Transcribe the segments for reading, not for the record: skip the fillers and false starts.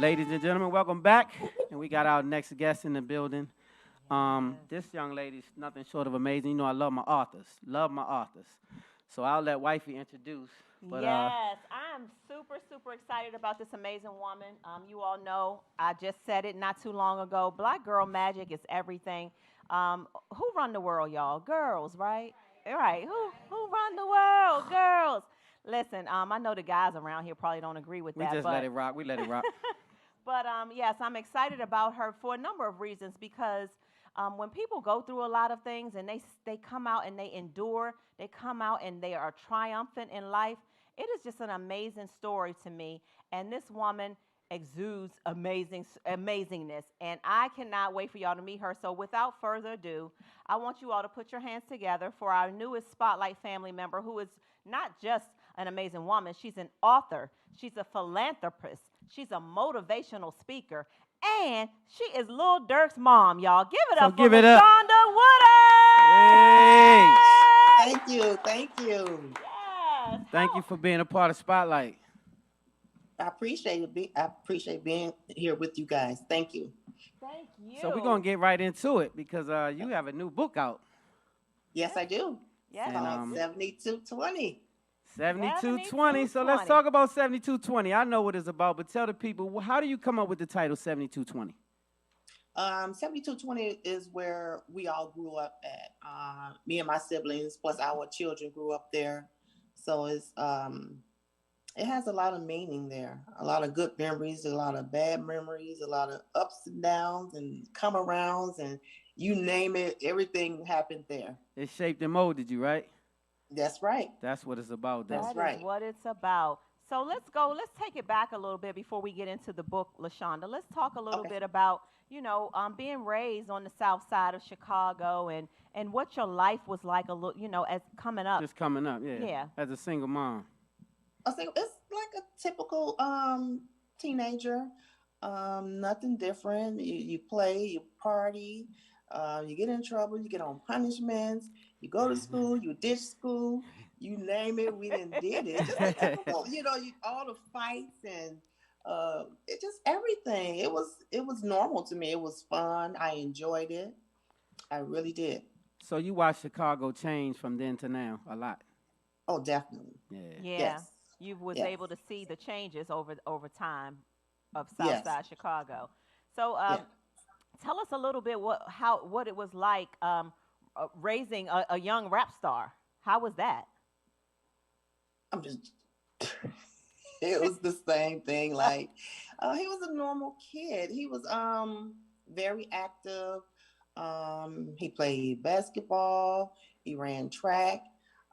Ladies and gentlemen, welcome back. And we got our next guest in the building. This young lady's nothing short of amazing. You know, I love my authors. Love my authors. So I'll let Wifey introduce. But Yes, I'm super, super excited about this amazing woman. You all know I just said it not too long ago. Black girl magic is everything. Who run the world, y'all? Girls, right? Right. Who run the world? Girls. Listen, I know the guys around here probably don't agree with we that, just let it rock. We let it rock. but yes, I'm excited about her for a number of reasons because when people go through a lot of things and they come out and they endure, they come out and they are triumphant in life. It is just an amazing story to me, and this woman exudes amazingness, and I cannot wait for y'all to meet her. So, without further ado, I want you all to put your hands together for our newest Spotlight family member, who is not just an amazing woman. She's an author. She's a philanthropist. She's a motivational speaker. And she is Lil Durk's mom, y'all. Give it So up for give it up. LaShawnda Woodard! Hey. Thank you. Thank you. Yes. Thank you for being a part of Spotlight. I appreciate it. I appreciate being here with you guys. Thank you. Thank you. So we're going to get right into it because you have a new book out. Yes, I do. Yes. And, Called 7220. 7220. So let's talk about 7220. I know what it's about, but tell the people, how do you come up with the title 7220? 7220 is where we all grew up at. Me and my siblings, plus our children, grew up there. So it has a lot of meaning there. A lot of good memories, a lot of bad memories, a lot of ups and downs and come arounds, and you name it, everything happened there. It shaped and molded you, right? That's right. That's what it's about, though. That's That right. is what it's about. So let's go. Let's take it back a little bit before we get into the book, LaShawnda. Let's talk a little Okay. bit about, being raised on the south side of Chicago and what your life was like a little, as coming up. Just coming up, yeah. Yeah. As a single mom. I think it's like a typical teenager. Nothing different. You play, you party, you get in trouble, you get on punishments, you go to school, you ditch school, you name it, we didn't did it. Just a typical, all the fights and it just everything. It was normal to me. It was fun. I enjoyed it. I really did. So you watched Chicago change from then to now a lot. Oh, definitely. Yeah. Yeah. Yes. You was Yes. able to see the changes over time of Yes. Southside Chicago. So Yeah. tell us a little bit what it was like raising a young rap star. How was that? I'm just it was the same thing. Like he was a normal kid. He was very active. He played basketball. He ran track.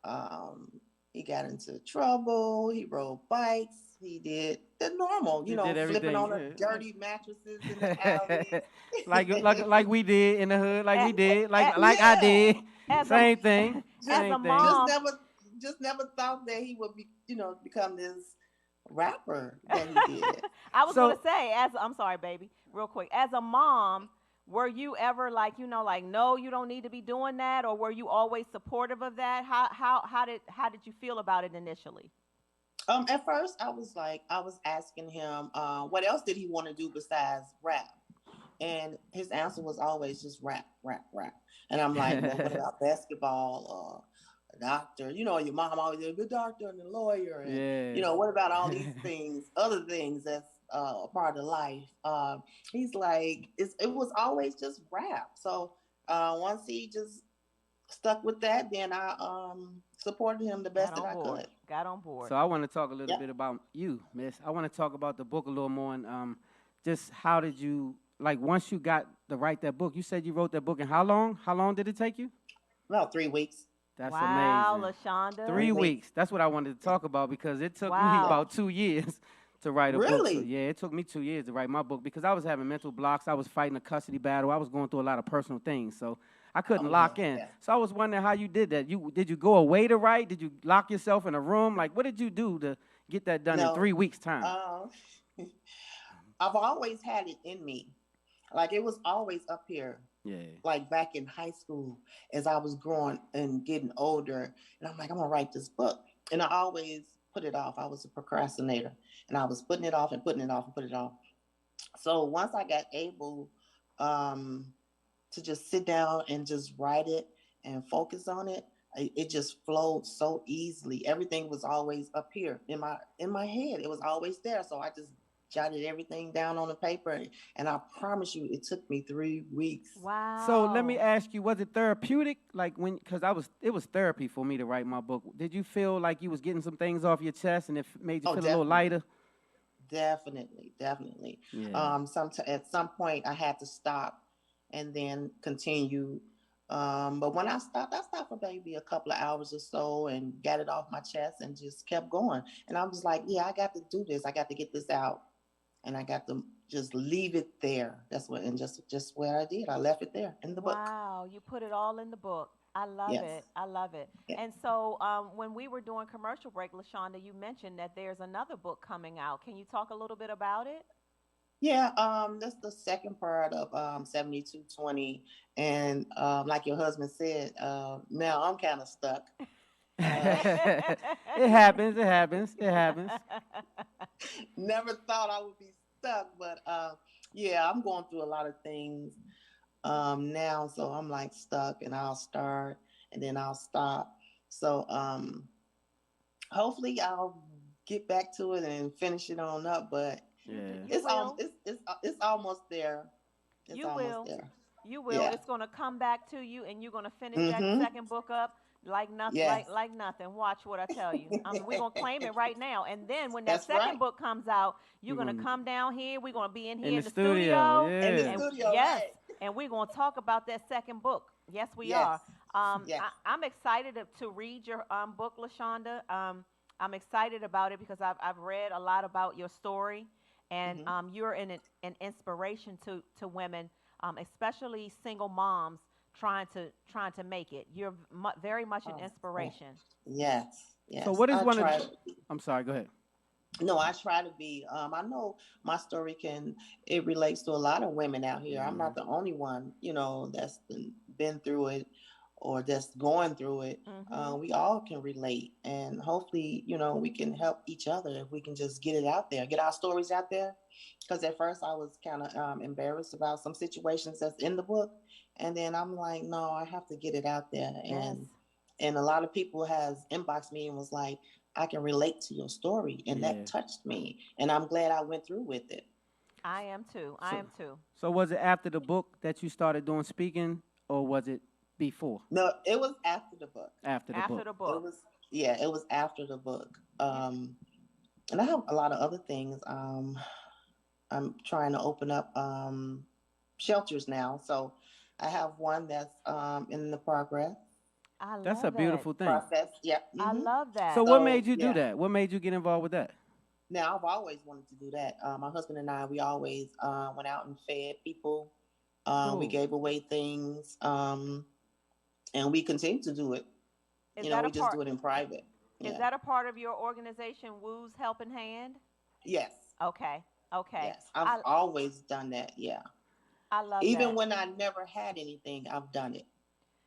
Um, he got into trouble. He rode bikes. He did the normal, You did flipping everything. on the dirty mattresses in the alleys. like we did in the hood, like we A- did, like I Yeah, did. as a Same thing. just as a Same thing. just mom. never thought that he would become this rapper that he did. I was gonna So say, as I'm sorry, baby, real quick. As a mom, were you ever like, like, no, you don't need to be doing that, or were you always supportive of that? How did you feel about it initially? At first, I was asking him, what else did he want to do besides rap? And his answer was always just rap, rap, rap. And I'm like, well, what about basketball or a doctor? Your mom always did a good doctor and a lawyer. And, yeah. what about all these things, other things that's a part of life? He's like, it was always just rap. So once he just stuck with that, then I supported him the Got best that on I board. could. Got on board. So I want to talk a little Yep. bit about you, Miss. I want to talk about the book a little more and just how did you like once you got to write that book? You said you wrote that book in how long? How long did it take you? About 3 weeks. That's Wow, amazing. LaShawnda. 3 weeks. That's what I wanted to talk about because it took me Wow. about 2 years to write a book. So Really? yeah, it took me 2 years to write my book because I was having mental blocks. I was fighting a custody battle. I was going through a lot of personal things. So I couldn't Oh yeah, lock in. yeah. So I was wondering how you did that. Did you go away to write? Did you lock yourself in a room? Like what did you do to get that done in No. 3 weeks time? Uh, I've always had it in me. Like it was always up here. Yeah. Like back in high school, as I was growing and getting older, and I'm like, I'm gonna write this book. And I always put it off. I was a procrastinator, and I was putting it off and putting it off and putting it off. So once I got able um, to just sit down and just write it and focus on it, it just flowed so easily. Everything was always up here in my head. It was always there. So I just jotted everything down on the paper, and I promise you, it took me 3 weeks. So let me Wow. ask you, was it therapeutic? Like because it was therapy for me to write my book. Did you feel like you was getting some things off your chest and it made you Oh, feel a little definitely. lighter? Definitely. Yeah. At some point I had to stop and then continue. But when I stopped for maybe a couple of hours or so and got it off my chest and just kept going. And I was like, yeah, I got to do this. I got to get this out, and I got to just leave it there. That's what, and just what I did. I left it there in the book. Wow, you put it all in the book. I love Yes. it. I love it. Yeah. And so, when we were doing commercial break, LaShawnda, you mentioned that there's another book coming out. Can you talk a little bit about it? Yeah, that's the second part of 7220. And like your husband said, now I'm kind of stuck. Uh, It happens. It happens. It happens. never thought I would be stuck, but yeah, I'm going through a lot of things now. So I'm like stuck, and I'll start and then I'll stop. So hopefully I'll get back to it and finish it on up, but Yeah. You will. it's almost there. It's You almost will. there. You will. Yeah. It's going to come back to you, and you're going to finish that Mm-hmm. second book up like nothing. Yes. Like nothing. Watch what I tell you. We're going to claim it right now, and then when that That's right. second book comes out, you're We're going to gonna come down here. We're going to be in in here the in the studio. studio, In the Yeah. and studio, yes, right? and we're going to talk about that second book. Yes, we Yes. are. Yes. I'm excited to read your book, LaShawnda. I'm excited about it because I've read a lot about your story, and Hmm. you're an inspiration to women, especially single moms trying to make it. You're very much an Oh, oh, inspiration. yes. So Yes. what is I one of? try. I'm sorry. Go ahead. No, I try to be. I know my story it relates to a lot of women out here. I'm Hmm. not the only one, that's been through it or that's going through it. Mhm. We all can relate, and hopefully, we can help each other if we can just get it out there, get our stories out there. Because at first I was kind of embarrassed about some situations that's in the book, and then I'm like, no, I have to get it out there, Yes, and a lot of people has inboxed me and was like, I can relate to your story, and that Yeah. touched me, and I'm glad I went through with it. I am too. I So am too. so was it after the book that you started doing speaking, or was it before? No, it was after the book. After the After book. the It book. was Yeah, it was after the book. Yeah. And I have a lot of other things. I'm trying to open up shelters now, so I have one that's in the I That's a love it. beautiful thing. process. Yep. I love So that. what So made you do yeah. that? What made you get involved with that? Now I've always wanted to do that. My husband and I, we always went out and fed people. We Cool. gave away things, and we continue to do it. Is that a We just part? do it in private. Is Yeah. that a part of your organization, Woo's Helping Hand? Yes. Okay. Okay. Yes. I've I always done that. Yeah. I love Even that. when I never had anything, I've done it.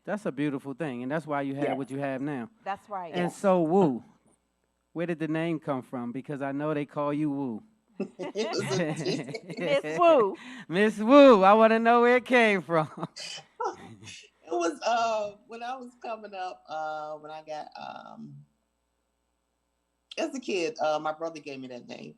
That's a beautiful thing, and that's why you have Yes. what you have now. That's right. And Yes. so, Woo, where did the name come from? Because I know they call you Woo. It was a Miss Woo. Miss Woo, I want to know where it came from. it was when I was coming up, when I got as a kid, my brother gave me that name.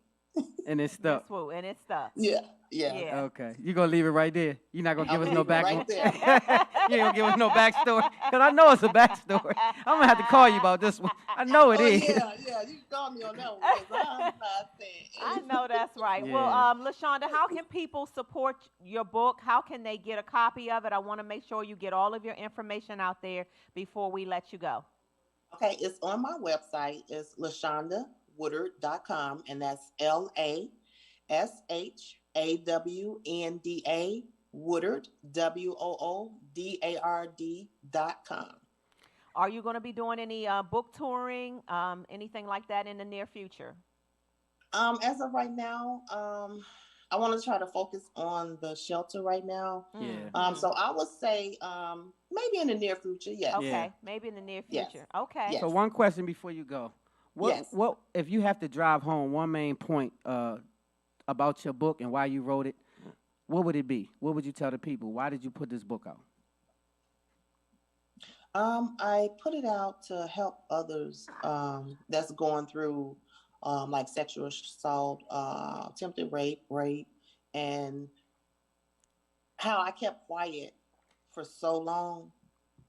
And it Miss stuck. Woo, and it's stuck. Yeah. Yeah. Yeah. Okay. You're going to leave it right there. You're not going to I'm give us gonna no leave it back. right there. You ain't going to give us no backstory. Because I know it's a backstory. I'm going to have to call you about this one. I know it Oh is. yeah, yeah. You can call me on that one because I'm not saying I anything. know that's right. Well, Yeah. LaShawnda, how can people support your book? How can they get a copy of it? I want to make sure you get all of your information out there before we let you go. Okay, it's on my website. It's LaShawndaWoodard.com, and that's LaShawnda Woodard WOODARD.com. Are you going to be doing any book touring, anything like that in the near future? As of right now, I want to try to focus on the shelter right now. Yeah. So I would say maybe in the near future, yes. Yeah. Okay, maybe in the near Yes. future. Okay. Yes. So one question before you go. Yes. What if you have to drive home, one main point about your book and why you wrote it, what would it be? What would you tell the people? Why did you put this book out? I put it out to help others that's going through like sexual assault, attempted rape, and how I kept quiet for so long.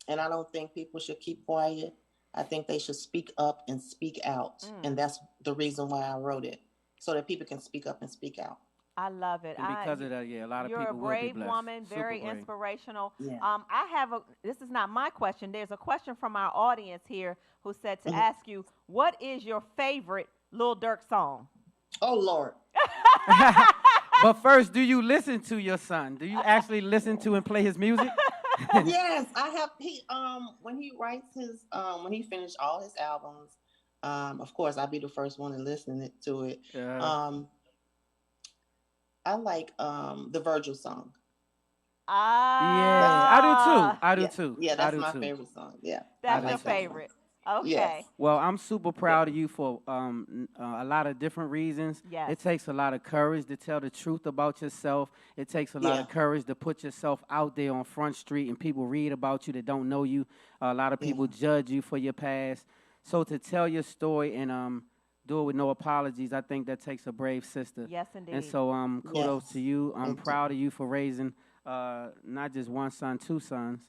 And I don't think people should keep quiet. I think they should speak up and speak out. And that's the reason why I wrote it, so that people can speak up and speak out. I love it. And because of that, yeah, a lot of You're people a will be brave blessed. woman, Super very brave. inspirational. Yeah. I have this is not my question. There's a question from our audience here who said to ask you, what is your favorite Lil Durk song? Oh, Lord. But first, do you listen to your son? Do you actually listen to and play his music? Yes, I have. When he writes his, when he finished all his albums, of course, I'll be the first one to listen to it. I like the Virgil song. Yeah, I do too. I do too. Yeah, that's I do my too. favorite song. Yeah, That's I your like that one. favorite. Okay. Yes. Well, I'm super proud of you for a lot of different reasons. Yes. It takes a lot of courage to tell the truth about yourself. It takes a lot of courage to put yourself out there on Front Street and people read about you that don't know you. A lot of people judge you for your past. So to tell your story and do it with no apologies, I think that takes a brave sister. Yes, indeed. And so kudos to you. I'm Thank you. proud of you for raising not just one son, two sons.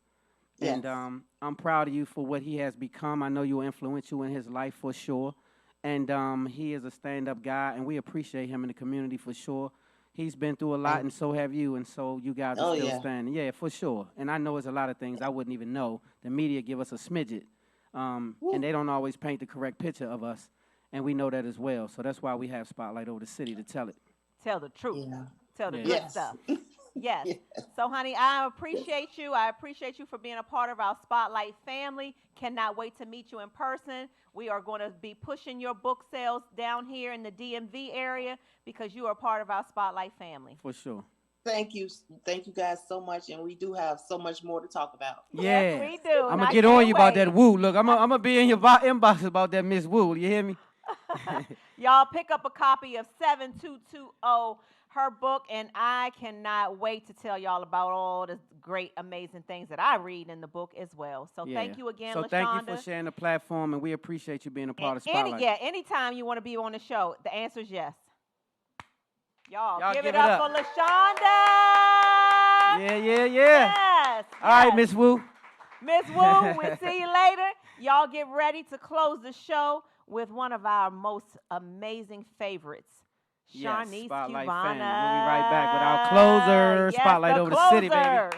Yes. And I'm proud of you for what he has become. I know you were influential in his life for sure. And he is a stand-up guy, and we appreciate him in the community for sure. He's been through a lot, and so have you, and so you guys are still standing. Yeah, for sure. And I know it's a lot of things I wouldn't even know. The media give us a smidget, and they don't always paint the correct picture of us, and we know that as well. So that's why we have Spotlight over the city to tell it. Tell the truth. Yeah. Tell the good Yes. stuff. Yes. Yes. So, honey, I appreciate you. I appreciate you for being a part of our Spotlight family. Cannot wait to meet you in person. We are going to be pushing your book sales down here in the DMV area because you are part of our Spotlight family. For sure. Thank you guys so much, and we do have so much more to talk about. Yeah. Yes, we do. I'm and going I to get can't on you about wait. that woo. Look, I'm going to be in your inbox about that Miss Woo. You hear me? Y'all pick up a copy of 7220, her book, and I cannot wait to tell y'all about all the great, amazing things that I read in the book as well. So thank you again, So LaShawnda. thank you for sharing the platform, and we appreciate you being a part of Spotlight. Anytime you want to be on the show, the answer is yes. Y'all give it give it up up. for LaShawnda. Yeah. Yes. All right, yes. Miss Woo. Miss Woo, we'll see you later. Y'all get ready to close the show with one of our most amazing favorites. Yes, Sharnice Spotlight Cubana. family. We'll be right back with our closer, Yes, Spotlight the over the city, baby. closer.